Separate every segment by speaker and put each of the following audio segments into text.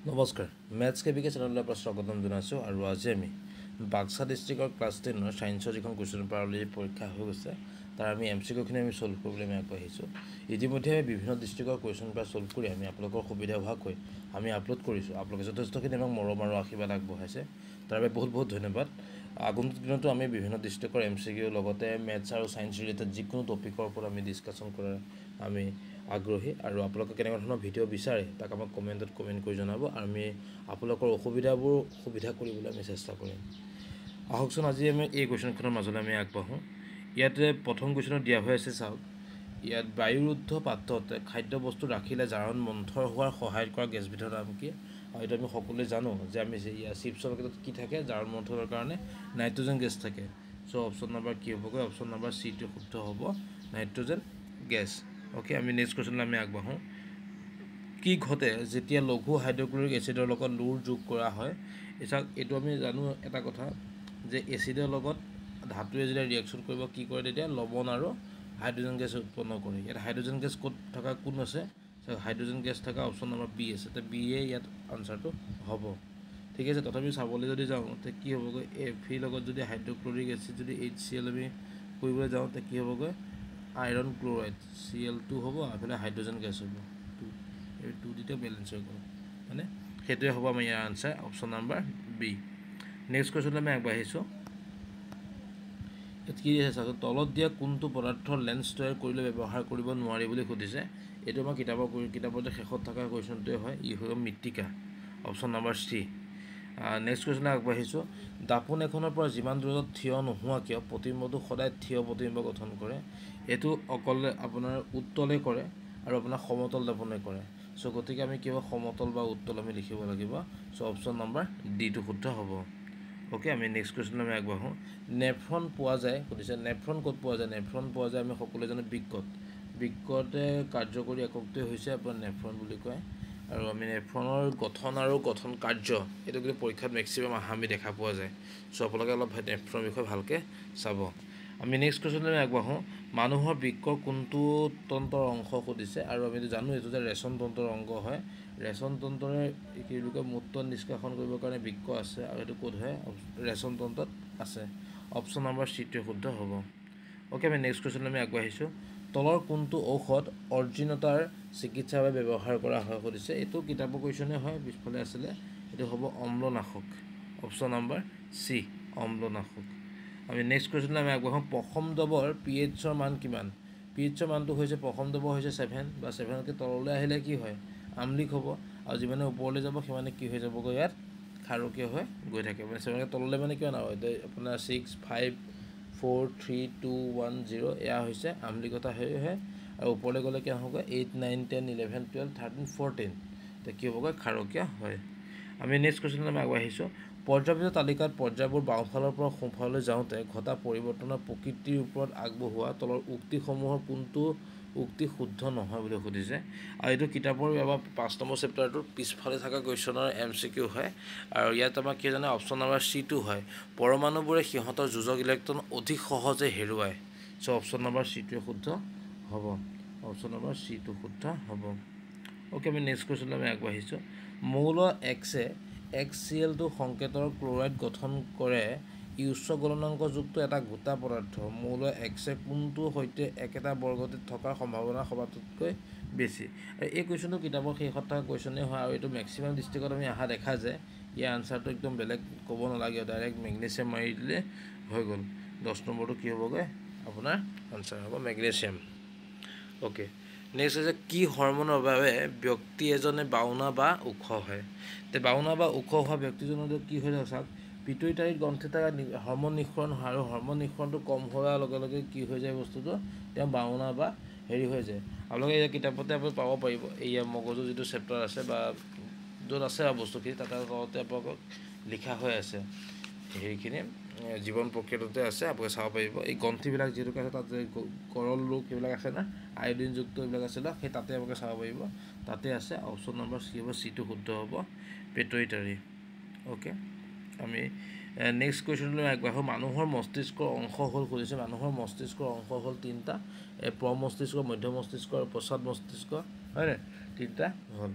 Speaker 1: নমস্কাৰ মেথছ কেবিকে চেনেললৈ আপোনাক স্বাগতম জনাইছোঁ আৰু আজি আমি বাক্সা ডিষ্ট্ৰিক্টৰ ক্লাছ 10ৰ সায়েন্সৰ যিখন কুৱেশ্যন পেপাৰ অলৰেডি পৰীক্ষা হৈ গৈছে তাৰ আমি এমচিকিউখিনি আমি সলভ কৰিবলৈ আমি আগবাঢ়িছোঁ ইতিমধ্যে আমি বিভিন্ন ডিষ্ট্ৰিক্টৰ কুৱেশ্যন পেপাৰ সলভ কৰি আমি আপোনালোকৰ সুবিধা হোৱাকৈ আমি আপলোড কৰিছোঁ আপোনালোকে যথেষ্টখিনি আমাক মৰম আৰু আশীৰ্বাদ আগবঢ়াইছে তাৰ বাবে বহুত বহুত ধন্যবাদ আগন্তুক দিনতো আমি বিভিন্ন ডিষ্ট্ৰিক্টৰ এমচিকিউ লগতে মেথছ আৰু সায়েন্স ৰিলেটেড যিকোনো টপিকৰ ওপৰত আমি ডিছকাশ্যন কৰাৰ আমি আগ্ৰহী আৰু আপোনালোকে কেনেকুৱা ধৰণৰ ভিডিঅ' বিচাৰে তাক আমাক কমেণ্টত কমেণ্ট কৰি জনাব আৰু আমি আপোনালোকৰ অসুবিধাবোৰ সুবিধা কৰিবলৈ আমি চেষ্টা কৰিম আহকচোন আজি আমি এই কুৱেশ্যনখনৰ মাজলৈ আমি আগবাঢ়োঁ ইয়াতে প্ৰথম কুৱেশ্যনত দিয়া হৈ আছে চাওক ইয়াত বায়ুৰুদ্ধ পাত্ৰত খাদ্যবস্তু ৰাখিলে জাৰণ মন্থৰ হোৱাৰ সহায় কৰা গেছবিধৰ নাম কি আৰু এইটো আমি সকলোৱে জানো যে আমি ইয়াৰ চিপছৰ পেকেটত কি থাকে জাৰণ মন্থৰ কাৰণে নাইট্ৰজেন গেছ থাকে চ' অপশ্যন নম্বৰ কি হ'বগৈ অপশ্যন নম্বৰ চিটো শুদ্ধ হ'ব নাইট্ৰজেন গেছ ওকে আমি নেক্সট কুৱেশ্যনলৈ আমি আগবাঢ়োঁ কি ঘটে যেতিয়া লঘু হাইড্ৰক্লৰিক এচিডৰ লগত লুৰ যোগ কৰা হয় এইটো আমি জানো এটা কথা যে এচিডৰ লগত ধাতুৱে যেতিয়া ৰিয়েকশ্যন কৰিব কি কৰে তেতিয়া লৱণ আৰু হাইড্ৰজেন গেছ উৎপন্ন কৰে ইয়াত হাইড্ৰজেন গেছ ক'ত থকা কোন আছে হাইড্ৰজেন গেছ থকা অপশ্যন নম্বৰ বি আছে তো বি এ ইয়াত আনচাৰটো হ'ব ঠিক আছে তথাপি চাবলৈ যদি যাওঁ তে কি হ'বগৈ এফিৰ লগত যদি হাইড্ৰক্লৰিক এচিড যদি HCl আমি কৰিবলৈ যাওঁ তে কি হ'বগৈ আইৰণ ক্লৰাইড Cl2 হ'ব এফালে হাইড্ৰজেন গেছ হ'ব এই টু দুটা বেলেঞ্চ হৈ গ'ল মানে সেইটোৱে হ'ব আমাৰ ইয়াৰ answer option number B next কুৱেশ্যনলৈ আমি আগবাঢ়িছোঁ ইয়াত কি আছে চাওক তলত দিয়া কোনটো পদাৰ্থৰ লেন্স তৈয়াৰ কৰিলে ব্যৱহাৰ কৰিব নোৱাৰি বুলি সুধিছে এইটো আমাৰ কিতাপতে শেষত থকা কুৱেশ্যনটোৱে হয় ই হ'ল মৃত্তিকা অপশ্যন নম্বৰ চি নেক্সট কুৱেশ্যনলৈ আগবাঢ়িছোঁ দাপোন এখনৰ পৰা যিমান দূৰত থিয় নোহোৱা কিয় প্ৰতিবিম্বটো সদায় থিয় প্ৰতিবিম্ব গঠন কৰে এইটো অকলে আপোনাৰ উত্তলে কৰে আৰু আপোনাৰ সমতল দাপোনে কৰে চ' গতিকে আমি কিবা সমতল বা উত্তল আমি লিখিব লাগিব চ' অপশ্যন নম্বৰ ডিটো শুদ্ধ হ'ব ওকে আমি নেক্সট কুৱেশ্যনলৈ আমি আগবাঢ়োঁ নেফ্ৰন পোৱা যায় সুধিছে নেফ্ৰন ক'ত পোৱা যায় নেফ্ৰন পোৱা যায় আমি সকলোৱে জানো বৃক্কতে কাৰ্যকৰী এককটোৱে হৈছে আপোনাৰ নেফ্ৰন বুলি কয় আৰু আমি নেফ্ৰনৰ গঠন আৰু গঠন কাৰ্য এইটো কিন্তু পৰীক্ষাত মেক্সিমাম আমি দেখা পোৱা যায় চ' আপোনালোকে অলপ নেফ্ৰনৰ বিষয়ে ভালকৈ চাব আমি নেক্সট কুৱেশ্যনলৈ আগবাঢ়োঁ মানুহৰ বৃক্কৰ কোনটো তন্ত্ৰৰ অংশ সুধিছে আৰু আমিতো জানো এইটো যে ৰেচন তন্ত্ৰৰ অংগ হয় ৰেচন তন্ত্ৰৰে কি বুলি কয় মূত্ৰ নিষ্কাশন কৰিবৰ কাৰণে বৃক্ক আছে আৰু এইটো ক'ত হয় ৰেচন তন্ত্ৰত আছে অপশ্যন নম্বৰ চিটোৱে শুদ্ধ হ'ব ওকে আমি নেক্সট কুৱেশ্যনলৈ আমি আগবাঢ়িছোঁ তলৰ কোনটো ঔষধ অৰ্জিনতাৰ চিকিৎসাৰ বাবে ব্যৱহাৰ কৰা হয় সুধিছে এইটো কিতাপৰ কুৱেশ্যনে হয় পিছফালে আছিলে এইটো হ'ব অম্লনাশক অপশ্যন নম্বৰ চি অম্লনাশক আমি নেক্সট কুৱেশ্যনলৈ আমি আগবাঢ়োঁ প্ৰথম দ্ৰৱৰ pHৰ মান কিমান pHৰ মানটো হৈছে প্ৰথম দ্ৰৱ হৈছে 7 বা 7তকৈ তললৈ আহিলে কি হয় আমলিক হ'ব আৰু যিমানে ওপৰলৈ যাব সিমানে কি হৈ যাবগৈ ইয়াত ক্ষাৰকীয় হৈ গৈ থাকে মানে 7তকৈ তললৈ মানে কিমান আৰু আপোনাৰ 6 5 4 3 2 1 0 এয়া হৈছে আমলিকতা হয় আৰু ওপৰলৈ গ'লে কিমান হ'বগৈ 8 9 10 11 12 13 14 তো কি হ'বগৈ ক্ষাৰকীয় হয় আমি নেক্সট কুৱেশ্যনলৈ আমি আগবাঢ়িছোঁ পৰ্যায়বিধ তালিকাত পৰ্যায়বোৰ বাওঁফালৰ পৰা সোঁফাললৈ যাওঁতে ঘটা পৰিৱৰ্তনৰ প্ৰকৃতিৰ ওপৰত আগবঢ়োৱা তলৰ উক্তিসমূহৰ কোনটো উক্তি শুদ্ধ নহয় বুলি সুধিছে আৰু এইটো কিতাপৰ আমাৰ 5 নম্বৰ চেপ্টাৰটোৰ পিছফালে থকা কুৱেশ্যনৰ MCQ হয় আৰু ইয়াত আমাৰ কি জানে অপশ্যন নম্বৰ চিটো হয় পৰমাণুবোৰে সিহঁতৰ যোজক ইলেক্ট্ৰন অধিক সহজে হেৰুৱায় চ' অপশ্যন নম্বৰ চিটোৱে শুদ্ধ হ'ব অপশ্যন নম্বৰ চিটো শুদ্ধ হ'ব ওকে আমি নেক্সট কুৱেশ্যনলৈ আমি আগবাঢ়িছোঁ মৌল এক্সে HCl2 সংকেতৰ ক্লৰাইড গঠন কৰে ই উচ্চ গলনাংকযুক্ত এটা গোটা পদাৰ্থ মৌল এক্সে কোনটো সৈতে একেটা বৰ্গটিত থকাৰ সম্ভাৱনা সবাতোতকৈ বেছি এই কুৱেশ্যনটো কিতাপৰ শেষত থকা কুৱেশ্যনে হয় আৰু এইটো মেক্সিমাম ডিষ্ট্ৰিক্টত আমি অহা দেখা যায় ইয়াৰ আনচাৰটো একদম বেলেগ ক'ব নালাগে ডাইৰেক্ট মেগনেছিয়াম মাৰি দিলে হৈ গ'ল 10 নম্বৰটো কি হ'বগৈ আপোনাৰ আনচাৰ হ'ব মেগনেছিয়াম ওকে নেক্সট হৈছে কি হৰম'নৰ বাবে ব্যক্তি এজনে বাওনা বা ওখ হয় তে বাওনা বা ওখ হোৱা ব্যক্তিজনৰ কি হৈ যায় চাওক পিটুইটাৰী গ্ৰন্থিত হৰম'ন নিঃসৰণ হয় আৰু হৰম'ন নিঃসৰণটো কম হোৱাৰ লগে লগে কি হৈ যায় বস্তুটো তেওঁ বাওনা বা হেৰি হৈ যায় আপোনালোকে এই কিতাপতে আপুনি পাব পাৰিব এয়া মগজু যিটো চেপ্টাৰ আছে বা য'ত আছে আৰু বস্তুখিনি তাতে তলতে আপোনালোকক লিখা হৈ আছে সেইখিনি জীৱন প্ৰক্ৰিয়াটোতে আছে আপোনালোকে চাব পাৰিব এই গ্ৰন্থিবিলাক যিহেতুকে আছে তাতে কৰল ৰোগ এইবিলাক আছে না আয়োডিনযুক্ত এইবিলাক আছিলে সেই তাতে আপোনালোকে চাব পাৰিব তাতে আছে অপশ্যন নম্বৰ চি হ'ব চিটো শুদ্ধ হ'ব পিটুইটাৰী ওকে আমি নেক্সট কুৱেশ্যনলৈ আগবাঢ়োঁ মানুহৰ মস্তিষ্কৰ অংশ হ'ল সুধিছে মানুহৰ মস্তিষ্কৰ অংশ হ'ল 3টা প্ৰমস্তিষ্ক মধ্য মস্তিষ্ক আৰু পশ্চাদ মস্তিষ্ক হয়নে তিনিটা হ'ল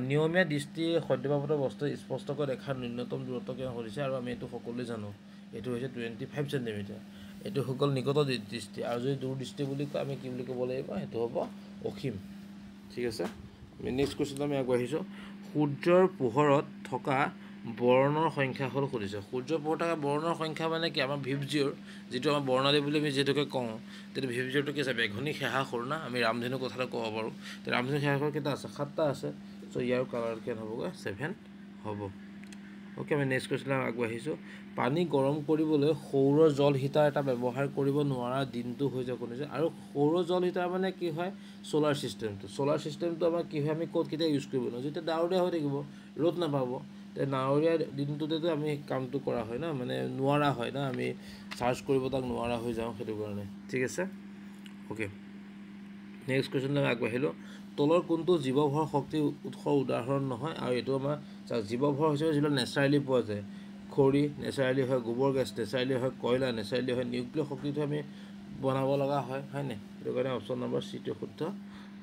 Speaker 1: নিয়মীয়া দৃষ্টিয়ে সদ্যপাবত বস্তু স্পষ্টকৈ দেখাৰ ন্যূনতম দূৰত্ব কিমান সুধিছে আৰু আমি এইটো সকলোৱে জানো এইটো হৈছে 25 চেণ্টিমিটাৰ এইটো হৈ গ'ল নিকট দৃষ্টি আৰু যদি দূৰ দৃষ্টি বুলি কয় আমি কি বুলি ক'ব লাগিব সেইটো হ'ব অসীম ঠিক আছে আমি নেক্সট কুৱেশ্যন আমি আগবাঢ়িছোঁ সূৰ্যৰ পোহৰত থকা বৰ্ণৰ সংখ্যা হ'ল সুধিছে সূৰ্যৰ পোহৰত থকা বৰ্ণৰ সংখ্যা মানে কি আমাৰ ভিপজিঅ'ৰ যিটো আমাৰ বৰ্ণালী বুলি আমি যিহেতুকে কওঁ তেতিয়া ভিপজিঅ'ৰটো কি আছে বেঘনী সেহাসুৰ না আমি ৰামধেনু কথাটো ক'ব পাৰোঁ তেতিয়া ৰামধেনু সেহাসুৰ কেইটা আছে 7টা আছে চ' ইয়াৰ কালাৰ কিমান হ'বগৈ 7 হ'ব অ'কে আমি নেক্সট কুৱেশ্যন আগবাঢ়িছোঁ পানী গৰম কৰিবলৈ সৌৰ জল হিটাৰ এটা ব্যৱহাৰ কৰিব নোৱাৰা দিনটো হৈ যাব শুনিছে আৰু সৌৰ জল হিটাৰ মানে কি হয় ছ'লাৰ ছিষ্টেমটো আমাৰ কি হয় আমি ক'ত কেতিয়া ইউজ কৰিব নোৱাৰোঁ যেতিয়া ডাৱৰীয়া হৈ থাকিব ৰ'দ নাপাব ডাৱৰীয়া দিনটোতেতো আমি কামটো কৰা হয় না মানে নোৱাৰা হয় না আমি চাৰ্জ কৰিব তাক নোৱাৰা হৈ যাওঁ সেইটো কাৰণে ঠিক আছে অ'কে নেক্সট কুৱেশ্যনলৈ আমি আগবাঢ়িলোঁ তলৰ কোনটো জীৱভৰ শক্তিৰ উৎসৰ উদাহৰণ নহয় আৰু এইটো আমাৰ জীৱভৰ হৈছে যিবিলাক নেচাৰেলি পোৱা যায় খৰি নেচাৰেলি হয় গোবৰ গেছ নেচাৰেলি হয় কয়লা নেচাৰেলি হয় নিউক্লিয়াৰ শক্তিটো আমি বনাব লগা হয়নে সেইটো কাৰণে অপশ্যন নম্বৰ চিটো শুদ্ধ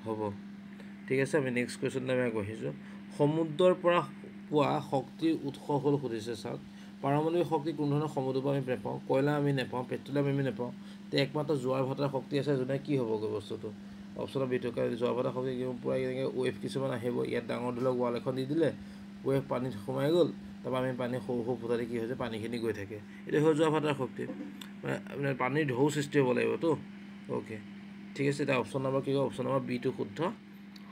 Speaker 1: হ'ব ঠিক আছে আমি নেক্সট কুৱেশ্যনলৈ আমি আগবাঢ়িছোঁ সমুদ্ৰৰ পৰা পোৱা শক্তিৰ উৎস হ'ল সুধিছে চাওক পাৰমাণৱিক শক্তি কোনো ধৰণৰ সমুদ্ৰৰ পৰা আমি নাপাওঁ কয়লা আমি নাপাওঁ পেট্ৰলিয়াম আমি নাপাওঁ তে একমাত্ৰ জোৱাৰ ভাটাৰ শক্তি আছে যোনে কি হ'বগৈ বস্তুটো অপশ্যনৰ বিটকা জোৱাৰ ভাটাৰ শক্তি পূৰা এনেকৈ ৱেভ কিছুমান আহিব ইয়াত ডাঙৰ ধৰি লওক ৱাল এখন দি দিলে ৱেভ পানীত সোমাই গ'ল তাৰপৰা আমি পানী সৰু সৰু ফুটাদি কি হৈছে পানীখিনি গৈ থাকে এইটো হৈ যোৱা ভাটাৰ শক্তি মানে পানীৰ ঢৌ সৃষ্টি হ'ব লাগিবতো অ'কে ঠিক আছে এতিয়া অপশ্যন নম্বৰ কি হ'ব অপশ্যন নম্বৰ বিটো শুদ্ধ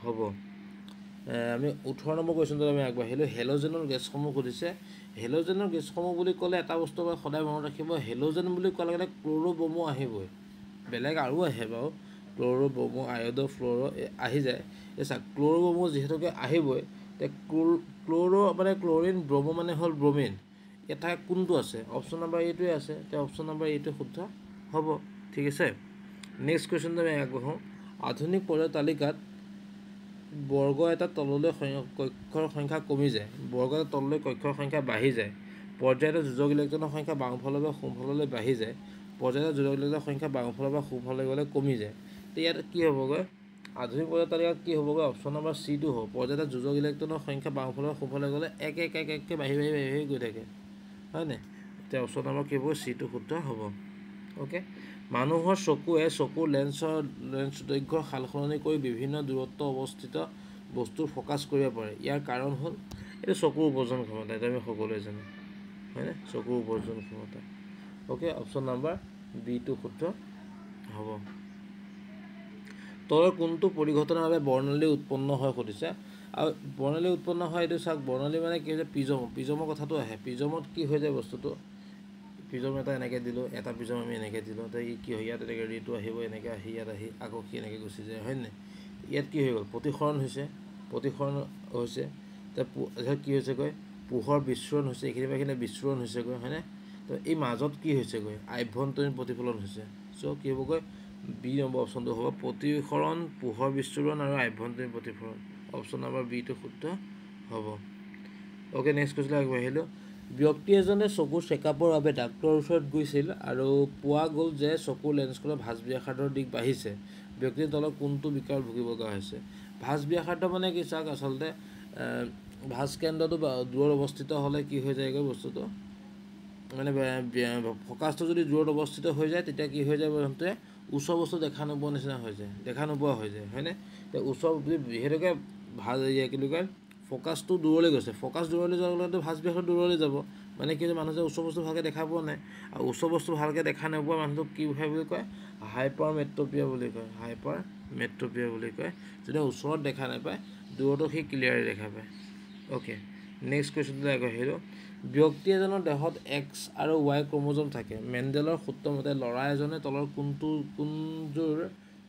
Speaker 1: হ'ব আমি 18 নম্বৰ কুৱেশ্যনটোত আমি আগবাঢ়িলোঁ হেল'জেনৰ গেছসমূহ সুধিছে হেল'জেনৰ গেছসমূহ বুলি ক'লে এটা বস্তু সদায় মনত ৰাখিব হেল'জেন বুলি কোৱাৰ লগে লগে ক্ল'ৰ' আহিবই বেলেগ আৰু আহে বাৰু ক্ল'ৰ' আয়'ড' ফ্ল'ৰ' আহি যায় এই চাওক ক্ল'ৰ' যিহেতুকে আহিবই তে ক্ল'ৰ' মানে ক্ল'ৰিন ব্ৰম' মানে হ'ল ব্ৰমিন এটা কোনটো আছে অপশ্যন নম্বৰ এইটোৱে আছে তে অপশ্যন নম্বৰ এইটো শুদ্ধ হ'ব ঠিক আছে নেক্সট কুৱেশ্যনটো আমি আগবাঢ়োঁ আধুনিক পৰ্যায় তালিকাত বৰ্গ এটা তললৈ কক্ষৰ সংখ্যা কমি যায় বৰ্গ এটা তললৈ কক্ষৰ সংখ্যা বাঢ়ি যায় পৰ্যায়ত যোজক ইলেক্ট্ৰনৰ সংখ্যা বাওঁফালৰ পৰা সোঁফাললৈ বাঢ়ি যায় পৰ্যায়ত যোজক ইলেক্ট্ৰনৰ সংখ্যা বাওঁফালৰ পৰা সোঁফাললৈ গ'লে কমি যায় তো ইয়াত কি হ'বগৈ আধুনিক পৰ্যায় তালিকাত কি হ'বগৈ অপশ্যন নম্বৰ চিটো হ'ব পৰ্যায়ত যোজক ইলেক্ট্ৰনৰ সংখ্যা বাওঁফালৰ পৰা সোঁফাললৈ গ'লে এককৈ বাঢ়ি গৈ থাকে হয়নে এতিয়া অপশ্যন নম্বৰ কি হ'ব চিটো শুদ্ধ হ'ব অ'কে মানুহৰ চকুৰ লেন্স দৈৰ্ঘ্যৰ সালসলনি কৰি বিভিন্ন দূৰত্ব অৱস্থিত বস্তুৰ ফ'কাছ কৰিব পাৰে ইয়াৰ কাৰণ হ'ল এইটো চকুৰ উপাৰ্জন ক্ষমতা এইটো আমি সকলোৱে জানো হয়নে চকুৰ উপাৰ্জন ক্ষমতা অ'কে অপশ্যন নম্বৰ বিটো শুদ্ধ হ'ব তলৰ কোনটো পৰিঘটনাৰ বাবে বৰ্ণালী উৎপন্ন হয় সুধিছে আৰু বৰ্ণালী উৎপন্ন হয় এইটো চাওক বৰ্ণালী মানে কি হৈছে প্ৰিজমৰ কথাটো আহে প্ৰিজমত কি হৈ যায় বস্তুটো প্ৰিজম এটা এনেকৈ দিলোঁ এটা প্ৰিজম আমি এনেকৈ দিলোঁ তো কি হয় ইয়াত এনেকৈ ৰেটো আহিব এনেকৈ আহি ইয়াত আহি আকৌ কি এনেকৈ গুচি যায় হয়নে ইয়াত কি হৈ গ'ল প্ৰতিসৰণ হৈছে তাৰপিছত কি হৈছেগৈ পোহৰ বিচ্ছুৰণ হৈছে এইখিনি পৰা এইখিনি বিচ্ছুৰণ হৈছেগৈ হয়নে তো এই মাজত কি হৈছেগৈ আভ্যন্তৰীণ প্ৰতিফলন হৈছে চ' কি হ'বগৈ বি নম্বৰ অপশ্যনটো হ'ব প্ৰতিসৰণ পোহৰ বিচ্ছুৰণ আৰু আভ্যন্তৰীণ প্ৰতিফলন অপশ্যন নম্বৰ বিটো শুদ্ধ হ'ব অ'কে নেক্সট কুৱেশ্যন আগবাঢ়িলোঁ ব্যক্তি এজনে চকুৰ চেকআপৰ বাবে ডাক্তৰৰ ওচৰত গৈছিল আৰু পোৱা গ'ল যে চকুৰ লেন্সখনৰ ভাঁজ ব্যাসাৰ্ধৰ দিশ বাঢ়িছে ব্যক্তিৰ তলত কোনটো বিকাৰত ভুগিবলগা হৈছে ভাঁজ ব্যাসাৰ্ধ মানে কি চাওক আচলতে ভাঁজ কেন্দ্ৰটো দূৰত অৱস্থিত হ'লে কি হৈ যায়গৈ বস্তুটো মানে ফ'কাছটো যদি দূৰত অৱস্থিত হৈ যায় তেতিয়া কি হৈ যায় প্ৰথমতে ওচৰ বস্তু দেখা নোপোৱা নিচিনা হৈ যায় হয়নে ওচৰ যিহেতুকে কি বুলি কয় ফ'কাছটো দূৰলৈ গৈছে ফ'কাছ দূৰলৈ যোৱাৰ লগতে ভাঁজ ব্যাসাৰ্ধ দূৰলৈ যাব মানে কি হৈছে মানুহে ওচৰ বস্তু ভালকৈ দেখা পোৱা নাই আৰু ওচৰ বস্তু ভালকৈ দেখা নোপোৱা মানুহটোক কি হয় বুলি কয় হাইপাৰ মেট্ৰপিয়া বুলি কয় যদি ওচৰত দেখা নাপায় দূৰতো সি ক্লিয়াৰলি দেখা পায় অ'কে নেক্সট কুৱেশ্যনটো আগবাঢ়িলোঁ ব্যক্তি এজনৰ দেহত এক্স আৰু ৱাই ক্ৰম'জম থাকে মেণ্ডেলৰ সূত্ৰ মতে ল'ৰা এজনে তলৰ কোনযোৰ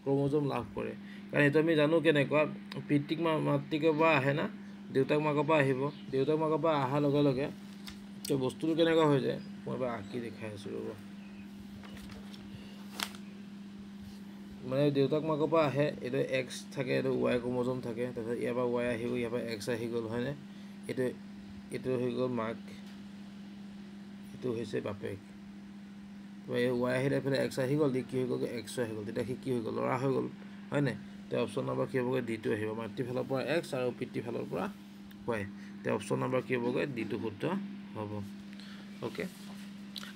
Speaker 1: ক্ৰম'জম লাভ কৰে কাৰণ এইটো আমি জানো কেনেকুৱা পিতৃক মাতৃকৰ পৰা আহে না দেউতাক মাকৰ পৰা আহিব দেউতাক মাকৰ পৰা অহাৰ লগে লগে তো বস্তুটো কেনেকুৱা হৈ যায় মই এবাৰ আঁকি দেখাই আছোঁ ৰ'ব মানে দেউতাক মাকৰ পৰা আহে এইটো এক্স থাকে এইটো ৱাই ক্ৰম'জম থাকে তাৰপিছত ইয়াৰ পৰা ৱাই আহি গ'ল ইয়াৰ পৰা এক্স আহি গ'ল হয়নে এইটো হৈ গ'ল মাক এইটো হৈছে বাপেক তো এই ৱাই আহিলে এইফালে এক্স আহি গ'ল কি হৈ গ'ল এক্স আহি গ'ল তেতিয়া সি কি হৈ গ'ল ল'ৰা হৈ গ'ল হয়নে তো তে অপশ্যন নম্বৰ কি হ'বগৈ ডিটো আহিব মাতৃ ফালৰ পৰা এক্স আৰু পিতৃ ফালৰ পৰা ৱাই তে অপশ্যন নম্বৰ কি হ'বগৈ ডিটো শুদ্ধ হ'ব অ'কে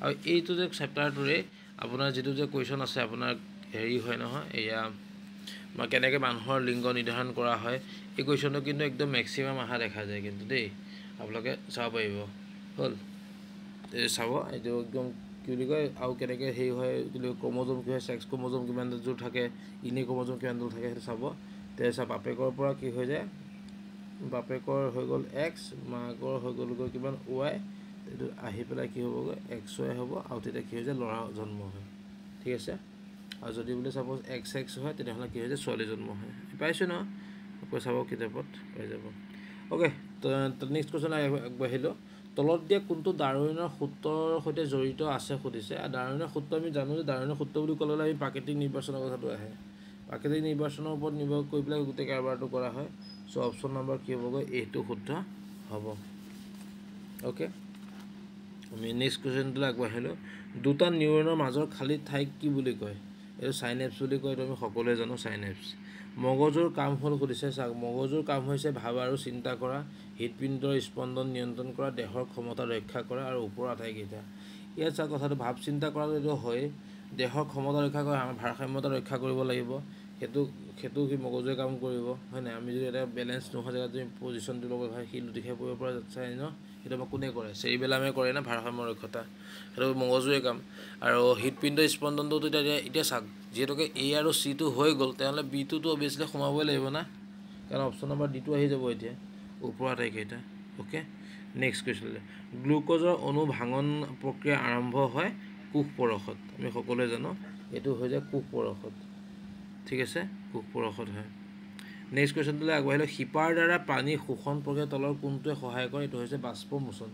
Speaker 1: আৰু এইটো যে চেপ্টাৰটোৰে আপোনাৰ যিটো যে কুৱেশ্যন আছে আপোনাৰ হেৰি হয় নহয় এয়া কেনেকৈ মানুহৰ লিংগ নিৰ্ধাৰণ কৰা হয় এই কুৱেশ্যনটো কিন্তু একদম মেক্সিমাম অহা দেখা যায় কিন্তু দেই আপোনালোকে চাব পাৰিব হ'ল চাব এইটো একদম কি বুলি কয় আৰু কেনেকৈ হেৰি হয় ক্ৰম'জম কি হয় ছেক্স ক্ৰম'জম কিমানযোৰ থাকে ইনে ক্ৰম'জম কিমানযোৰ থাকে সেইটো চাব তে চাব বাপেকৰ পৰা কি হৈ যায় বাপেকৰ হৈ গ'ল এক্স মাকৰ হৈ গ'লগৈ কিমান ৱাই এইটো আহি পেলাই কি হ'বগৈ এক্স ৱাই হ'ব আৰু তেতিয়া কি হৈ যায় ল'ৰা জন্ম হয় ঠিক আছে আৰু যদি বোলে ছাপ'জ এক্স এক্স হয় তেতিয়াহ'লে কি হৈ যায় ছোৱালী জন্ম হয় পাইছোঁ ন আকৌ চাব কিতাপত পাই যাব অ'কে তো নেক্সট কুৱেশ্যন আগবাঢ়িলোঁ তলত দিয়া কোনটো ডাৰউইনৰ সূত্ৰৰ সৈতে জড়িত আছে সুধিছে আৰু ডাৰউইনৰ সূত্ৰ আমি জানো যে ডাৰউইনৰ সূত্ৰ বুলি ক'লে আমি প্ৰাকৃতিক নিৰ্বাচনৰ কথাটো আহে প্ৰাকৃতিক নিৰ্বাচনৰ ওপৰত নিৰ্ভৰ কৰি পেলাই গোটেই কাৰবাৰটো কৰা হয় চ' অপশ্যন নম্বৰ কি হ'বগৈ এইটো শুদ্ধ হ'ব অ'কে আমি নেক্সট কুৱেশ্যনটোলৈ আগবাঢ়িলোঁ দুটা নিউৰনৰ মাজৰ খালী ঠাইক কি বুলি কয় এইটো চাইনেপছ বুলি কয় এইটো আমি সকলোৱে জানো চাইনেপছ মগজুৰ কাম হ'ল সুধিছে চাওক মগজুৰ কাম হৈছে ভাবা আৰু চিন্তা কৰা হৃদপিণ্ডৰ স্পন্দন নিয়ন্ত্ৰণ কৰা দেহৰ ক্ষমতা ৰক্ষা কৰা আৰু ওপৰৰ আটাইকেইটা ইয়াত চাওক কথাটো ভাৱ চিন্তা কৰাটো এইটো হয় দেহৰ ক্ষমতা ৰক্ষা কৰা আমাৰ ভাৰসাম্যতা ৰক্ষা কৰিব লাগিব সেইটো সি মগজুৱে কাম কৰিব হয় নাই আমি যদি এটা বেলেঞ্চ নোহোৱা জেগাত যদি পজিশ্যনটো ল'ব হয় সি লুটি খাই পৰিব পৰা চাই ন সেইটো আমাক কোনে কৰে চেৰিবেলামে কৰে না ভাৰসাম্য ৰক্ষতা সেইটো মগজুৱে কাম আৰু হৃদপিণ্ড স্পন্দনটো এতিয়া চাওক যিহেতুকে এ আৰু চিটো হৈ গ'ল তেনেহ'লে বিটোতো অভিয়াছলি সোমাবই লাগিব না কাৰণ অপশ্যন নম্বৰ ডিটো আহি যাব এতিয়া ওপৰৰ আটাইকেইটা অ'কে নেক্সট কুৱেশ্যন গ্লুক'জৰ অণু ভাঙন প্ৰক্ৰিয়া আৰম্ভ হয় কোষ পৰশত আমি সকলোৱে জানো এইটো হৈ যায় কোষ পৰশত ঠিক আছে কোষ পৰশত হয় নেক্সট কুৱেশ্যনটোলৈ আগবাঢ়িলোঁ শিপাৰ দ্বাৰা পানী শোষণ প্ৰক্ৰিয়া তলৰ কোনটোৱে সহায় কৰে এইটো হৈছে বাষ্পমোচন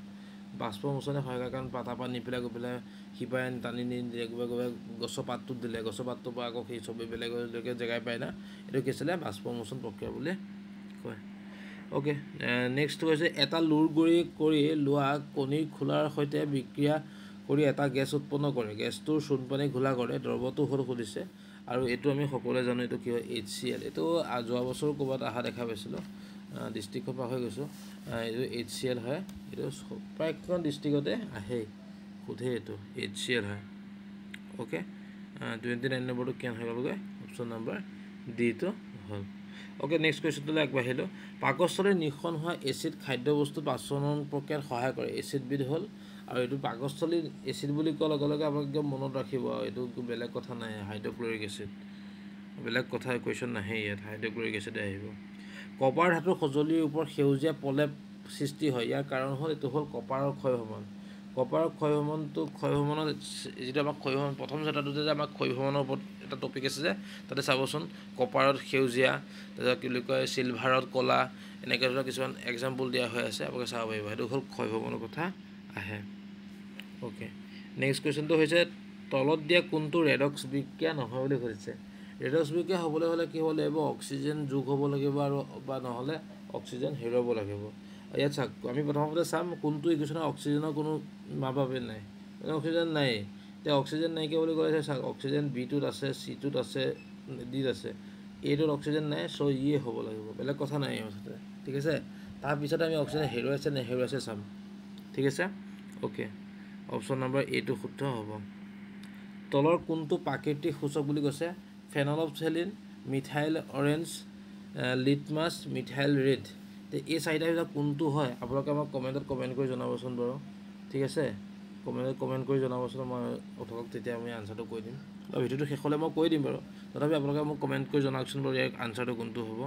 Speaker 1: বাষ্পমোচনে সহায় কৰে কাৰণ পাতা নি পেলাই গৈ পেলাই শিপাই টানি নি দিলে গৈ গছৰ পাতটোত দিলে গছৰ পাতটোৰ পৰা আকৌ সেই চবেই বেলেগলৈকে জেগাই পায় না এইটো কি আছিলে বাষ্পমোচন প্ৰক্ৰিয়া বুলি কয় অ'কে নেক্সটটো হৈছে এটা লুৰ কৰি লোৱা কণীৰ খোলাৰ সৈতে বিক্ৰিয়া কৰি এটা গেছ উৎপন্ন কৰে গেছটোৰ চূণপানী ঘোলা কৰে দ্ৰৱটো হ'ল সুধিছে আৰু এইটো আমি সকলোৱে জানো এইটো কি হয় HCl এইটো যোৱা বছৰ ক'ৰবাত অহা দেখা পাইছিলোঁ ডিষ্ট্ৰিক্টৰ পৰা হৈ গৈছোঁ এইটো HCl হয় এইটো প্ৰায়খন ডিষ্ট্ৰিক্টতে আহেই সোধে এইটো HCl হয় অ'কে 29 নম্বৰটো কেন হৈ গ'লগৈ অপশ্যন নম্বৰ ডিটো হ'ল অ'কে নেক্সট কুৱেশ্যনটোলৈ আগবাঢ়িলোঁ পাকস্থলীৰ নিঃসৰণ হোৱা এচিড খাদ্যবস্তু পাচন প্ৰক্ৰিয়াত সহায় কৰে এচিডবিধ হ'ল আৰু এইটো পাকস্থলীৰ এচিড বুলি কোৱাৰ লগে লগে আপোনাক একদম মনত ৰাখিব এইটো বেলেগ কথা নাই হাইড্ৰক্লৰিক এচিড বেলেগ কথা কুৱেশ্যন নাহে ইয়াত হাইড্ৰক্লৰিক এচিডে আহিব কপাৰ ধাতুৰ সঁজুলিৰ ওপৰত সেউজীয়া প্ৰলেপ সৃষ্টি হয় ইয়াৰ কাৰণ হ'ল এইটো হ'ল কপাৰৰ ক্ষয়ভ্ৰমণ কপাৰৰ ক্ষয়ভ্ৰমণত যিটো আমাক ক্ষয়ভ্ৰমণ প্ৰথম চেপ্টাৰটোতে যে আমাক ক্ষয়ভ্ৰমণৰ ওপৰত এটা টপিক আছে যে তাতে চাবচোন কপাৰত সেউজীয়া তাৰপিছত কি বুলি কয় চিলভাৰত ক'লা এনেকৈ ধৰণৰ কিছুমান এক্সাম্পল দিয়া হৈ আছে আপোনালোকে চাব পাৰিব সেইটো হ'ল ক্ষয়ভ্ৰমণৰ কথা আহে অ'কে নেক্সট কুৱেশ্যনটো হৈছে তলত দিয়া কোনটো ৰেডক্স বিক্ৰিয়া নহয় বুলি সুধিছে ৰেডক্স বিক্ৰিয়া হ'বলৈ হ'লে কি হ'ব লাগিব অক্সিজেন যোগ হ'ব লাগিব আৰু বা নহ'লে অক্সিজেন হেৰুৱাব লাগিব ইয়াত চাওক আমি প্ৰথমতে চাম কোনটো ইকুৱেশ্যনত অক্সিজেনৰ কোনো বাবে নাই অক্সিজেন নাই এতিয়া অক্সিজেন নাইকিয়া বুলি ক'লে চাওক অক্সিজেন বিটোত আছে চিটোত আছে ডিত আছে এইটোত অক্সিজেন নাই চ' ইয়ে হ'ব লাগিব বেলেগ কথা নাই মুঠতে ঠিক আছে তাৰপিছত আমি অক্সিজেন হেৰুৱাইছে নে হেৰুৱাইছে চাম ঠিক আছে অ'কে অপশ্যন নম্বৰ এইটো শুদ্ধ হ'ব তলৰ কোনটো প্ৰাকৃতিক সূচক বুলি কৈছে phenolphthalein methyl orange litmus methyl red এই চাৰিটাৰ ভিতৰত কোনটো হয় আপোনালোকে আমাক কমেণ্টত কমেণ্ট কৰি জনাবচোন বাৰু ঠিক আছে কমেণ্ট কৰি জনাবচোন মই আপোনালোকক তেতিয়া আমি আনচাৰটো কৈ দিম বা ভিডিঅ'টো শেষলৈ মই কৈ দিম বাৰু তথাপি আপোনালোকে মোক কমেণ্ট কৰি জনাওকচোন বাৰু ইয়াৰ আনচাৰটো কোনটো হ'ব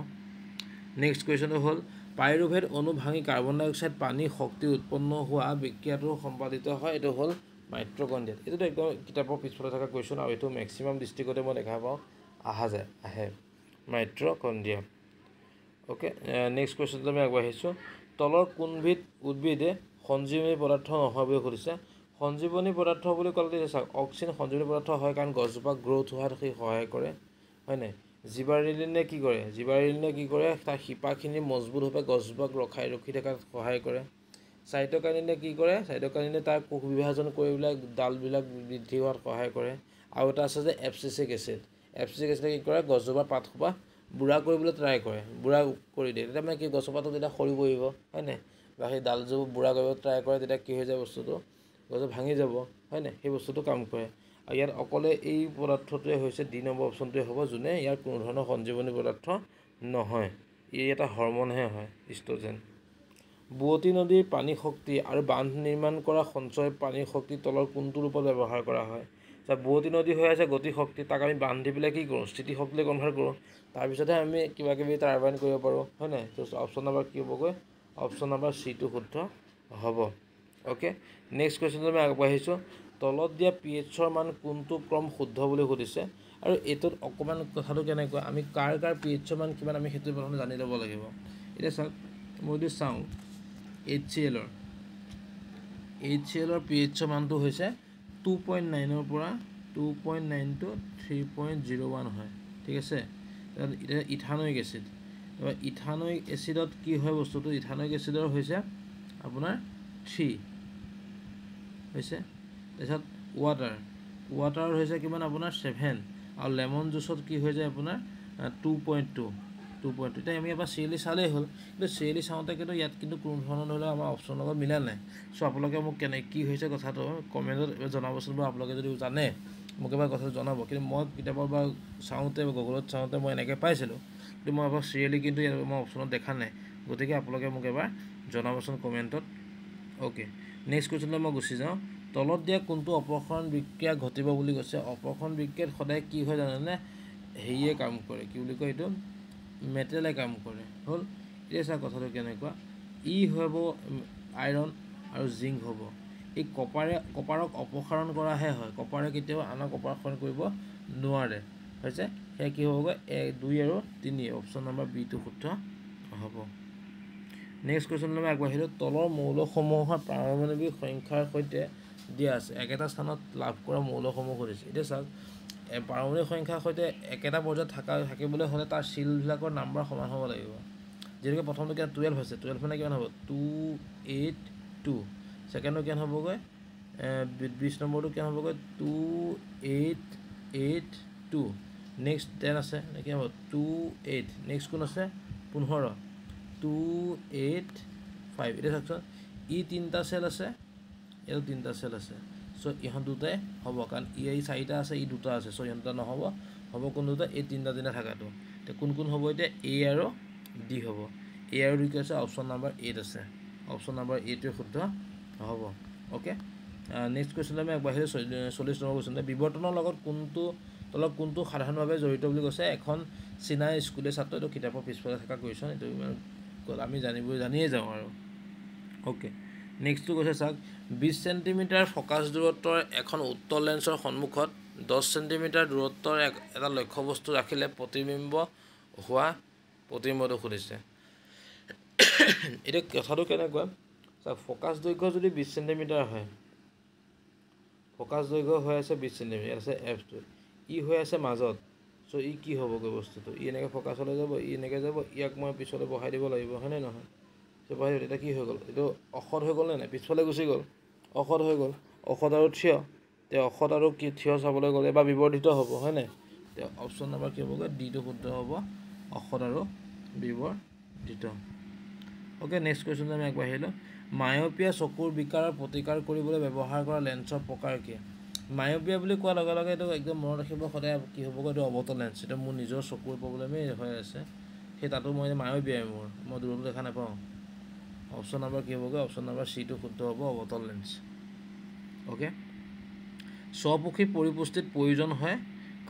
Speaker 1: নেক্সট কুৱেশ্যনটো হ'ল পাইৰুভেট অণু ভাঙি কাৰ্বন ডাই অক্সাইড পানী শক্তি উৎপন্ন হোৱা বিক্ৰিয়াটো সম্পাদিত হয় এইটো হ'ল মাইট্ৰকণ্ড্ৰিয়াত এইটোতো একদম কিতাপৰ পিছফালে থকা কুৱেশ্যন আৰু এইটো মেক্সিমাম ডিষ্ট্ৰিক্টতে মই দেখা পাওঁ আহে মাইট্ৰকণ্ড্ৰিয়া অ'কে নেক্সট কুৱেশ্যনটো আমি আগবাঢ়িছোঁ তলৰ কোনবিধ উদ্ভিদে সঞ্জীৱনী পদাৰ্থ নহয় বুলি সুধিছে সঞ্জীৱনী পদাৰ্থ বুলি ক'লে চাওক অক্সিজেন সঞ্জীৱনী পদাৰ্থ হয় কাৰণ গছজোপা গ্ৰ'থ হোৱাত সি সহায় কৰে হয় নাই জিবাৰেলিনে কি কৰে তাৰ শিপাখিনি মজবুতভাৱে গছজোপাক ৰখি থকাত সহায় কৰে চাইট'কাইনিনে কি কৰে চাইট'কাইনিনে তাৰ কোষ বিভাজন কৰি পেলাই ডালবিলাক বৃদ্ধি হোৱাত সহায় কৰে আৰু এটা আছে যে এপচিচিক এচিডে কি কৰে গছজোপাৰ পাতসোপা বুঢ়া কৰিবলৈ ট্ৰাই কৰে, বুঢ়া কৰি দিয়ে, তেতিয়া মানে কি গছৰ পাতত তেতিয়া সৰি পৰিব, হয় নাই, বা সেই ডালযোৰ বুঢ়া কৰিব ট্ৰাই কৰে, তেতিয়া কি হৈ যায় বস্তুটো, গছটো ভাঙি যাব, হয় নাই, সেই বস্তুটো কাম কৰে। আৰু ইয়াত অকলে এই পদাৰ্থটোৱে হৈছে ডি নম্বৰ অপশ্যনটোৱে হ'ব, যোনে ইয়াৰ কোনো ধৰণৰ সঞ্জীৱনী পদাৰ্থ নহয়, ই এটা হৰম'নহে হয়, ইষ্ট্ৰজেন। বোৱতী নদীৰ পানী শক্তি আৰু বান্ধ নিৰ্মাণ কৰা সঞ্চয় পানীৰ শক্তি তলৰ কোনটো ৰূপত ব্যৱহাৰ কৰা হয়? বোৱতী নদী হৈ আছে গতি শক্তি, তাক আমি বান্ধ দি পেলাই কি কৰোঁ, স্থিতি শক্তিলৈ কনভাৰ্ট কৰোঁ, তাৰপিছতহে আমি কিবা কিবি টাৰবাইন কৰিব পাৰোঁ, হয় নাই। তো অপশ্যন নম্বৰ কি হ'বগৈ, অপশ্যন নম্বৰ চিটো শুদ্ধ হ'ব। অ'কে, নেক্সট কুৱেশ্যনটো আমি আগবাঢ়িছোঁ। তলত দিয়া pH-ৰ মান কোনটো ক্ৰম শুদ্ধ বুলি সুধিছে, আৰু এইটোত অকণমান কথাটো কেনেকুৱা, আমি কাৰ pH-ৰ মান কিমান আমি সেইটো প্ৰথমে জানি ল'ব লাগিব। এতিয়া চাওক, মই যদি চাওঁ HCl-ৰ pH-ৰ মানটো হৈছে 2.9 পৰা 2.9 to 3.01 হয়, ঠিক আছে। এতিয়া ইথানয়িক এচিড, এবাৰ ইথানয়িক এচিডত কি হয় বস্তুটো, ইথানয়িক এচিডৰ হৈছে আপোনাৰ 3 হৈছে, তাৰপিছত ৱাটাৰ হৈছে কিমান আপোনাৰ 7, আৰু লেমন জুচত কি হৈ যায় আপোনাৰ 2.2। এতিয়া আমি এবাৰ চিৰিয়েলি চালেই হ'ল, কিন্তু চিৰিয়েলি চাওঁতে কিন্তু ইয়াত কিন্তু কোনো ধৰণৰ ধৰি লওক আমাৰ অপশ্যনৰ লগত মিলা নাই। চ' আপোনালোকে মোক কি হৈছে কথাটো কমেণ্টত জনাবচোন, বা আপোনালোকে যদি জানে মোক এবাৰ কথাটো জনাব। কিন্তু মই কিতাপৰ বা চাওঁতে গুগলত চাওঁতে মই এনেকৈ পাইছিলোঁ, কিন্তু মই এবাৰ চিৰিয়েলি কিন্তু ইয়াত মই অপশ্যনত দেখা নাই, গতিকে আপোনালোকে মোক এবাৰ জনাবচোন কমেণ্টত। অ'কে, নেক্সট কুৱেশ্যনলৈ মই গুচি যাওঁ। তলত দিয়া কোনটো অপসাৰণ বিক্ৰিয়া ঘটিব বুলি কৈছে, অপসাৰণ বিক্ৰিয়াত সদায় কি হয় জানেনে, হেৰিয়ে কাম কৰে, কি বুলি কয় এইটো, মেটেলে কাম কৰে, হ'ল। এতিয়া চা কথাটো কেনেকুৱা, ই হ'ব আইৰণ আৰু জিংক হ'ব, এই কপাৰক অপসাৰণ কৰাহে হয়, কপাৰে কেতিয়াও আনক অপসাৰণ কৰিব নোৱাৰে, হৈছে। সেয়া কি হ'বগৈ 1, 2 আৰু 3, অপশ্যন নম্বৰ বিটো শুদ্ধ হ'ব। নেক্সট কুৱেশ্যনলৈ আমি আগবাঢ়িলোঁ। তলৰ মৌলসমূহৰ পাৰমাণৱিক সংখ্যাৰ সৈতে দিয়া আছে, একেটা স্থানত লাভ কৰা মৌলসমূহ সুধিছে। এতিয়া চাওক, পাৰমাণৱিক সংখ্যাৰ সৈতে একেটা পৰ্যায়ত থাকিবলৈ হ'লে তাৰ চিলবিলাকৰ নাম্বাৰ সমান হ'ব লাগিব। যেনেকৈ প্ৰথমটো কিমান 12 হৈছে, 12 মানে কিমান হ'ব 282, ছেকেণ্ডটো কিমান হ'বগৈ 20 নম্বৰটো কিমান হ'বগৈ 2882, নেক্সট 10 আছে, কিমান হ'ব 28, নেক্সট কোন আছে 15 285। এতিয়া চাওকচোন, ই 3টা চেল আছে, ইয়াতো 3টা চেল আছে, চ' ইহঁত দুটাই হ'ব, কাৰণ ই 4টা আছে, ই 2টা আছে, চ' ইহঁত দুটা নহ'ব, হ'ব কোন দুটা, এই 3টা থাকাটো। এতিয়া কোন হ'ব, এতিয়া এ আৰু ডি হ'ব। এ আৰু ডি কি আছে, অপশ্যন নম্বৰ 8 আছে, অপশ্যন নম্বৰ 8টোৱে শুদ্ধ হ'ব। অ'কে, নেক্সট কুৱেশ্যনলৈ আমি আগবাঢ়িলোঁ। 40 নম্বৰ কুৱেশ্যন, বিৱৰ্তনৰ লগত কোনটো সাধাৰণভাৱে জড়িত বুলি কৈছে, এখন চীনা স্কুলীয়া ছাত্ৰ, এইটো কিতাপৰ পিছফালে থকা কুৱেশ্যন, এইটো আমি জানিয়ে যাওঁ আৰু। অ'কে, নেক্সটটো কৈছে চাওক, 20 চেণ্টিমিটাৰ ফ'কাছ দূৰত্বৰ এখন উত্তল লেন্সৰ সন্মুখত 10 চেণ্টিমিটাৰ দূৰত্বৰ এটা লক্ষ্যবস্তু ৰাখিলে প্ৰতিবিম্ব হোৱা প্ৰতিবিম্বটো সুধিছে। এতিয়া কথাটো কেনেকুৱা, চাওক ফ'কাছ দৈৰ্ঘ্য যদি 20 চেণ্টিমিটাৰ হয়, ফ'কাছ দৈৰ্ঘ্য হৈ আছে 20 চেণ্টিমিটাৰ, আছে এফটো, ই হৈ আছে মাজত, চ' ই কি হ'বগৈ বস্তুটো, ই এনেকৈ ফ'কাছলৈ যাব, ই এনেকৈ যাব, ইয়াক মই পিছলৈ বহাই দিব লাগিব, হয়নে নহয়। চ' বহাই দিব, তেতিয়া কি হৈ গ'ল, এইটো অসৎ হৈ গ'ল নে নাই, পিছফালে গুচি গ'ল, অসৎ হৈ গ'ল, অসৎ আৰু থিয়, এতিয়া অসৎ আৰু কি থিয় চাবলৈ গ'লে বা বিৱৰ্ধিত হ'ব, হয় নাই। এতিয়া অপশ্যন নম্বৰ কি হ'বগৈ, ডিটো শুদ্ধ হ'ব, অসৎ আৰু বিৱৰ্ধিত। অ'কে, নেক্সট কুৱেশ্যনলৈ আমি আগবাঢ়িলোঁ। মায়'পিয়া চকুৰ বিকাৰৰ প্ৰতিকাৰ কৰিবলৈ ব্যৱহাৰ কৰা লেন্সৰ প্ৰকাৰ কি। মায়'পিয়া বুলি কোৱাৰ লগে লগে এইটো একদম মনত ৰাখিব সদায়, কি হ'বগৈ, এইটো অৱতল লেন্স, এতিয়া মোৰ নিজৰ চকুৰ প্ৰব্লেমেই হৈ আছে, সেই তাতো মই মায়'পিয়াই মই দূৰতো দেখা নাপাওঁ। অপশ্যন নম্বৰ কি হ'বগৈ, অপশ্যন নম্বৰ চিটো শুদ্ধ হ'ব, অৱতল লেন্স। অ'কে, স্বপোষী পৰিপুষ্টিত প্ৰয়োজন হয়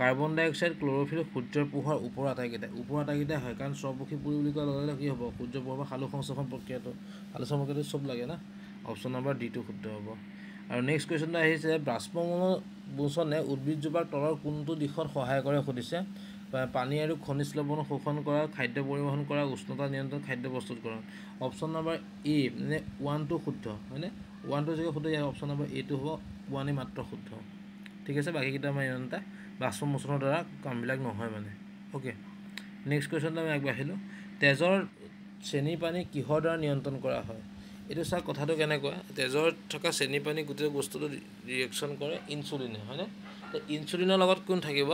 Speaker 1: কাৰ্বন ডাই অক্সাইড, ক্ল'ৰ'ফিল, সূৰ্যৰ পোহৰ, ওপৰৰ আটাইকেইটাই হয়, কাৰণ স্বপোষী পৰি বুলি কোৱাৰ লগে লগে কি হ'ব, সূৰ্যৰ পোহৰ বা সালোক সংশ্লেষণ প্ৰক্ৰিয়াটো চব লাগে না, অপশ্যন নম্বৰ ডিটো শুদ্ধ হ'ব। আৰু নেক্সট কুৱেশ্যনটো আহিছে, বাষ্পমোচনে উদ্ভিদজোপাৰ তলৰ কোনটো দিশত সহায় কৰে সুধিছে। পানী আৰু খনিজ লৱণ শোষণ কৰা, খাদ্য পৰিবহণ কৰা, উষ্ণতা নিয়ন্ত্ৰণ, খাদ্য প্ৰস্তুত কৰা। অপশ্যন নম্বৰ এ মানে 1টো শুদ্ধ, হয়নে, 1টো যদি শুদ্ধ, ইয়াৰ অপশ্যন নম্বৰ এটো হ'ব, 1 মাত্ৰ শুদ্ধ, ঠিক আছে। বাকীকেইটা আমাৰ ইমানটা বাষ্পমোচনৰ দ্বাৰা কামবিলাক নহয় মানে। অ'কে, নেক্সট কুৱেশ্যনটো আমি আগবাঢ়িলোঁ। তেজৰ চেনি পানী কিহৰ দ্বাৰা নিয়ন্ত্ৰণ কৰা হয়। এইটো চাওক কথাটো কেনেকুৱা, তেজত থকা চেনি পানী গোটেই বস্তুটো ৰিয়েকশ্যন কৰে ইনচুলিনে, হয়নে। তো ইনচুলিনৰ লগত কোন থাকিব,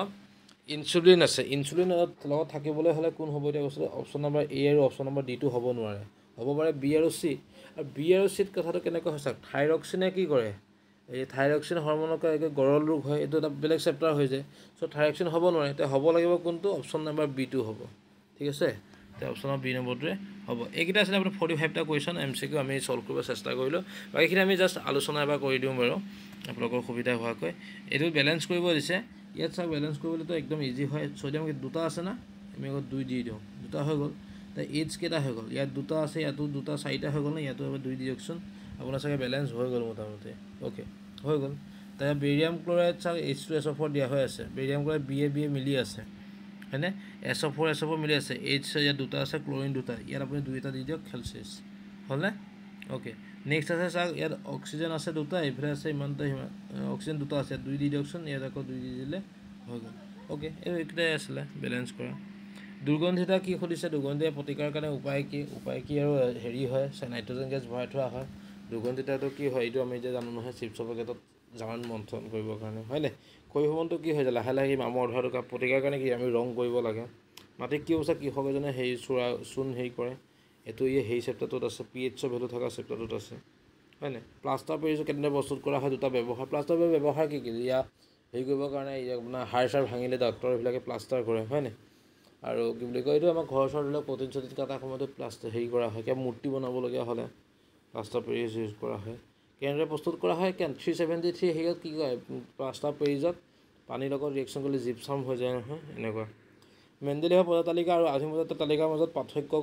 Speaker 1: ইনচুলিন আছে, ইনচুলিন লগত থাকিবলৈ হ'লে কোন হ'ব এতিয়া বস্তুটো অপশ্যন নম্বৰ এ আৰু অপশ্যন নম্বৰ ডিটো হ'ব নোৱাৰে, হ'ব পাৰে বি আৰু চি। আৰু বি আৰু চিত কথাটো কেনেকুৱা হৈছে, থাইৰক্সিনে কি কৰে, এই থাইৰক্সিন হৰম'নৰ গৰল ৰোগ হয়, এইটো এটা বেলেগ চেপ্টাৰ হৈ যায়। চ' থাইৰক্সিন হ'ব নোৱাৰে, এতিয়া হ'ব লাগিব কোনটো, অপশ্যন নম্বৰ বিটো হ'ব। ঠিক আছে, এতিয়া অপশ্যন নম্বৰ বি নম্বৰটোৱে হ'ব। এইকেইটা আছিলে আপোনাৰ 45টা কুৱেশ্যন MCQ আমি ছল্ভ কৰিব চেষ্টা কৰিলোঁ। বাকীখিনি আমি জাষ্ট আলোচনা এবাৰ কৰি দিওঁ বাৰু আপোনালোকৰ সুবিধা হোৱাকৈ। এইটো বেলেঞ্চ কৰিব দিছে, ইয়াত চাওক বেলেঞ্চ কৰিবলৈতো একদম ইজি হয়। ছ'ডিয়াম দুটা আছে না, আমি আগত 2 দি দিওঁ, দুটা হৈ গ'ল। এতিয়া এইচ কেইটা হৈ গ'ল, ইয়াত দুটা আছে, ইয়াতো দুটা, 4টা হৈ গ'ল ন, ইয়াতো এবাৰ 2 দি দিয়কচোন, আপোনাৰ চাগে বেলেঞ্চ হৈ গ'ল মোটামুটি। অ'কে, হৈ গ'ল। তাৰপিছত বেৰিয়াম ক্লৰাইড চাওক H2SO4 দিয়া হৈ আছে, বেৰিয়াম ক্লৰাইড বি এ মিলি আছে হয়নে, SO4 মিলি আছে, এইচ ইয়াত দুটা আছে, ক্লৰিন দুটা, ইয়াত আপুনি 2টা দি দিয়ক, খেল চেছ হ'লনে। অ'কে, নেক্সট আছে চাওক ইয়াত অক্সিজেন আছে দুটা, এইফালে আছে ইমানটা অক্সিজেন দুটা আছে, ইয়াত 2 দি দিয়কচোন, ইয়াত আকৌ 2 দি দিলে হৈ গ'ল। অ'কে, এইকেইটাই আছিলে বেলেঞ্চ কৰা। দুৰ্গন্ধিতা কি সুধিছে, দুৰ্গন্ধিতা প্ৰতিকাৰ কাৰণে উপায় কি আৰু হেৰি হয়, নাইট্ৰজেন গেছ ভৰাই থোৱা হয়। দুৰ্গন্ধিতাটো কি হয় এইটো আমি এতিয়া জানো নহয়, চিপছৰ পেকেটত জাৰণ মন্থন কৰিবৰ কাৰণে হয়নে। ক্ষয়ভৱনটো কি হৈ যায়, লাহে লাহে মামৰ ধৰাটো প্ৰতিকাৰ কাৰণে কি আমি ৰং কৰিব লাগে। মাটিত কি হৈছে, কৃষক এজনে হেৰি চূণ হেৰি কৰে, এইটো সেই চেপ্টাৰটোত আছে, pHৰ ভেলু থকা চেপ্টাৰটোত আছে হয়নে। প্লাষ্টাৰ পেৰিজটো কেনেদৰে প্ৰস্তুত কৰা হয়, দুটা ব্যৱহাৰ, প্লাষ্টাৰ ব্যৱহাৰ কি ইয়াত হেৰি কৰিবৰ কাৰণে, আপোনাৰ হাড় চাৰ ভাঙিলে ডাক্তৰবিলাকে প্লাষ্টাৰ কৰে হয়নে। আৰু কি বুলি কয়, এইটো আমাৰ ঘৰ চৰ ধৰি লওক প্ৰটিন চটিন কটা সময়তে প্লাষ্টাৰ হেৰি কৰা হয়, কিবা মূৰ্তি বনাবলগীয়া হ'লে প্লাষ্টাৰ পেৰিজ ইউজ কৰা হয়। কেনেদৰে প্ৰস্তুত কৰা হয়, 373 হেৰিয়ত কি কয়, প্লাষ্টাৰ পেৰিজত পানীৰ লগত ৰিয়েকশ্যন কৰিলে জিপচাম হৈ যায় নহয়, এনেকুৱা। মেণ্ডেলিভৰ পদাৰ্থ তালিকা আৰু আধুনিক পদাৰ্থ তালিকাৰ মাজত পাৰ্থক্য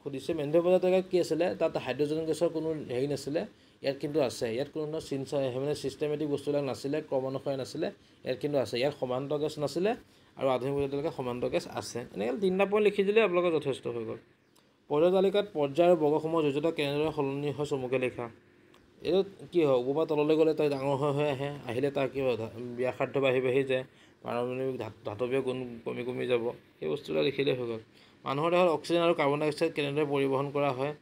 Speaker 1: সুধিছে। মেণ্ডেলিভৰ পদাৰ্থ তালিকা কি আছিলে, তাত হাইড্ৰজেন গেছৰ কোনো হেৰি নাছিলে, ইয়াত কিন্তু আছে। ইয়াত কোনো ধৰণৰ মানে ছিষ্টেমেটিক বস্তুবিলাক নাছিলে, ক্ৰমানুসাৰে নাছিলে, ইয়াত কিন্তু আছে। ইয়াত সমান্তৰাল গেছ নাছিলে আৰু আধুনিক পদাৰ্থ তালিকাত সমান্তৰাল গেছ আছে। এনেকৈ 3টা পইণ্ট লিখি দিলে আপোনালোকৰ যথেষ্ট হৈ গ'ল। পৰ্যায় তালিকাত পৰ্যায় আৰু বৰ্গসমূহৰ যোজ্যতা কেনেদৰে সলনি হয়, চমুকে লিখা। এইটো কি হয়, ওপৰৰ পৰা তললৈ গ'লে তাই ডাঙৰ হৈ আহিলে তাৰ কি হয়, ব্যাসাৰ্ধ বাঢ়ি যায়, পাৰমাণৱিক ধাতৱীয় গুণ কমি যাব, সেই বস্তুবিলাক লিখিলেই হৈ গ'ল। মানুহৰ দেহত অক্সিজেন আৰু কাৰ্বন ডাই অক্সাইড কেনেদৰে পৰিবহণ কৰা হয়,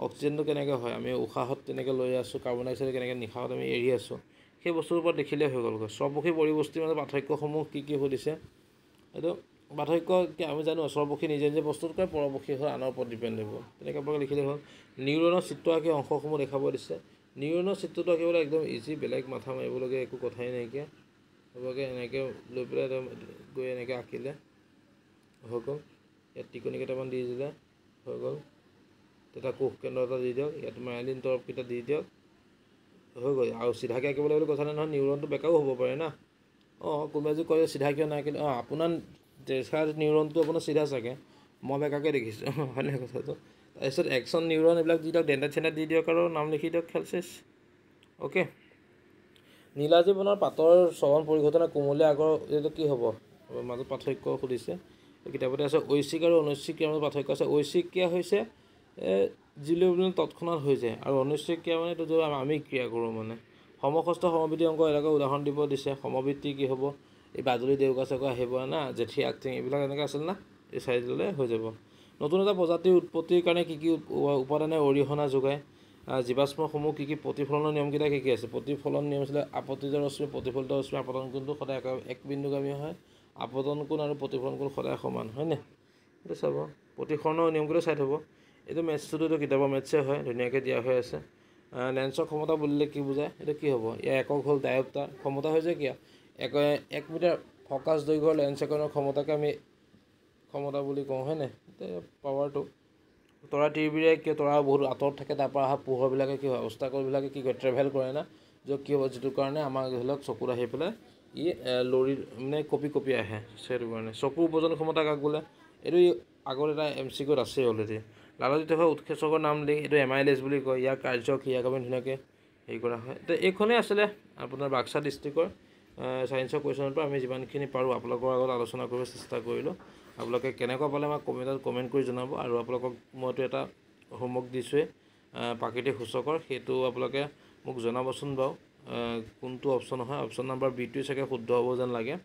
Speaker 1: অক্সিজেনটো কেনেকৈ হয়, আমি উশাহত তেনেকৈ লৈ আছোঁ, কাৰ্বন ডাই অক্সাইড কেনেকৈ নিশাহত আমি এৰি আছোঁ, সেই বস্তুৰ ওপৰত লিখিলেই হৈ গ'লগৈ। স্বৰপক্ষী পৰিবস্তুৰ মাজত পাৰ্থক্যসমূহ কি সুধিছে, এইটো পাৰ্থক্য কি আমি জানো, স্বৰপক্ষী নিজে নিজে প্ৰস্তুত কৰে, পৰপক্ষী হ'ল আনৰ ওপৰত ডিপেণ্ডেবল, তেনেকৈ আপোনালোকে লিখিলেই হ'ল। নিউৰনৰ চিত্ৰ আঁকি অংশসমূহ দেখাব দিছে। নিউৰনৰ চিত্ৰটো আঁকিবলৈ একদম ইজি, বেলেগ মাথা মাৰিবলগীয়া একো কথাই নাইকিয়া। আপোনালোকে এনেকৈ লৈ পেলাই গৈ এনেকৈ আঁকিলে হৈ গ'ল। ইয়াত টিকনি কেইটামান দি দিলে হৈ গ'ল। তেতিয়া কোষ কেন্দ্ৰ এটা দি দিয়ক, ইয়াত মাইলিন তৰপকেইটা দি দিয়ক, হৈ গ'ল। আৰু চিধাকৈ আঁকিবলৈ বুলি কথা নাই নহয়, নিউৰনটো বেকাও হ'ব পাৰে না। কোনোবাই যদি কয় চিধা কিয় নাই আঁকিলে, আপোনাৰ দেখা নিউৰনটো আপোনাৰ চিধা চাগে, মই বেকাকৈ দেখিছোঁ হয় নাই কথাটো। তাৰপিছত একশ্যন নিউৰন এইবিলাক দি দিয়ক, ডেণ্ডাইট চেণ্ডাইট দি দিয়ক আৰু নাম লিখি দিয়ক, খেল চেছ। অ'কে, নীলাজী বনৰ পাতৰ চলন পৰিঘটনা কুমলীয়া আগৰ এইটো কি হ'ব, মাজত পাৰ্থক্য সুধিছে। কিতাপতে আছে ঐচ্ছিক আৰু অনৈচ্ছিক ক্ৰিয়াৰ মাজত পাৰ্থক্য আছে। ঐচ্ছিক ক্ৰিয়া হৈছে যিবিলাক তৎক্ষণাত হৈ যায়, আৰু অনৈচ্ছিক ক্ৰিয়া মানে এইটো আমি ক্ৰিয়া কৰোঁ মানে। সমষষ্ঠ সমবৃদ্ধি অংক এনেকৈ উদাহৰণ দিব দিছে। সমবৃদ্ধি কি হ'ব, এই বাজুলি দেউকা চেউকা আহিব না, জেঠী আগটিং এইবিলাক এনেকৈ আছিল না, এই চাই দিলে হৈ যাব। নতুন এটা প্ৰজাতিৰ উৎপত্তিৰ কাৰণে কি উপাদানে অৰিহণা যোগায়, জীৱাশ্মসমূহ কি প্ৰতিফলনৰ নিয়মকেইটা কি আছে। প্ৰতিফলন নিয়ম আছিলে আপতিত ৰশ্মি, প্ৰতিফলিত ৰশ্মি, আপতন কোণটো সদায় এক বিন্দুগামী হয়, আপতন কোণ আৰু প্ৰতিফলন কোণ সদায় সমান হয়নে। এইটো চাব, প্ৰতিফলনৰ নিয়মকেইটা চাই থ'ব। এইটো মেথছটোতো কিতাপৰ মেথছে হয়, ধুনীয়াকৈ দিয়া হৈ আছে। লেন্সৰ ক্ষমতা বুলিলে কি বুজায়, এইটো কি হ'ব, ইয়াৰ একক হ'ল ডায়োপ্টাৰ, ক্ষমতা হৈছে কি 1 মিটাৰ ফকাছ দৈৰ্ঘ্যৰ লেন্স এখনৰ ক্ষমতাকে আমি ক্ষমতা বুলি কওঁ হয়নে। পাৱাৰটো তৰা তিৰবিৰাই কিয়, তৰা বহুত আঁতৰত থাকে, তাৰপৰা অহা পোহৰবিলাকে কি হয়, অস্তাকলবিলাকে কি কৰে, ট্ৰেভেল কৰে না, য'ত কি হ'ব, যিটো কাৰণে আমাৰ ধৰি লওক চকুত আহি পেলাই ই লৰি মানে কঁপি আহে, সেইটো কাৰণে। চকুৰ ওপজন ক্ষমতা কাক বোলে, এইটো আগত এটা MCQত আছে অলৰেডি। লালজিত হোৱা উৎসেচকৰ নাম লিখ, এইটো এমাইলেজ বুলি কয়। ইয়াৰ কাৰ্য কি, ইয়াক আমি ধুনীয়াকৈ হেৰি কৰা হয়। তো এইখনেই আছিলে আপোনাৰ বাক্সা ডিষ্ট্ৰিক্টৰ ছায়েন্সৰ কুৱেশ্যনৰ পৰা আমি যিমানখিনি পাৰোঁ আপোনালোকৰ আগত আলোচনা কৰিব চেষ্টা কৰিলোঁ। আপোনালোকে কেনেকুৱা পালে আমাক কমেণ্ট কৰি জনাব। আৰু আপোনালোকক মইতো এটা হোমৱৰ্ক দিছোঁৱেই প্ৰাকৃতিক সূচকৰ, সেইটো আপোনালোকে মোক জনাবচোন বাৰু কোনটো অপশ্যন হয়। অপশ্যন নম্বৰ বিটোৱে চাগে শুদ্ধ হ'ব যেন লাগে।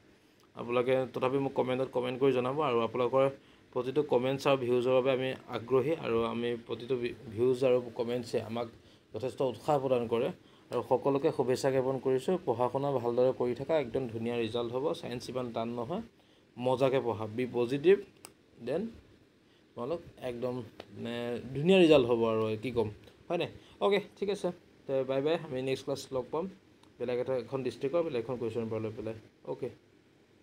Speaker 1: আপোনালোকে তথাপি মোক কমেণ্ট কৰি জনাব। আৰু আপোনালোকৰ প্ৰতিটো কমেণ্টছ আৰু ভিউজৰ বাবে আমি আগ্ৰহী, আৰু আমি প্ৰতিটো ভিউজ আৰু কমেণ্টছে আমাক যথেষ্ট উৎসাহ প্ৰদান কৰে। আৰু সকলোকে শুভেচ্ছা জ্ঞাপন কৰিছোঁ। পঢ়া শুনা ভালদৰে কৰি থকা, একদম ধুনীয়া ৰিজাল্ট হ'ব। ছায়েন্স ইমান টান নহয়, মজাকৈ পঢ়া, বি পজিটিভ, দেন তোমালোক একদম ধুনীয়া ৰিজাল্ট হ'ব আৰু কি ক'ম হয়নে? অ'কে ঠিক আছে, বাই বাই। আমি নেক্সট ক্লাছ লগ পাম বেলেগ এখন ডিষ্ট্ৰিক্টৰ বেলেগ এখন কুৱেশ্যন পেপাৰ লৈ পেলাই। অ'কে।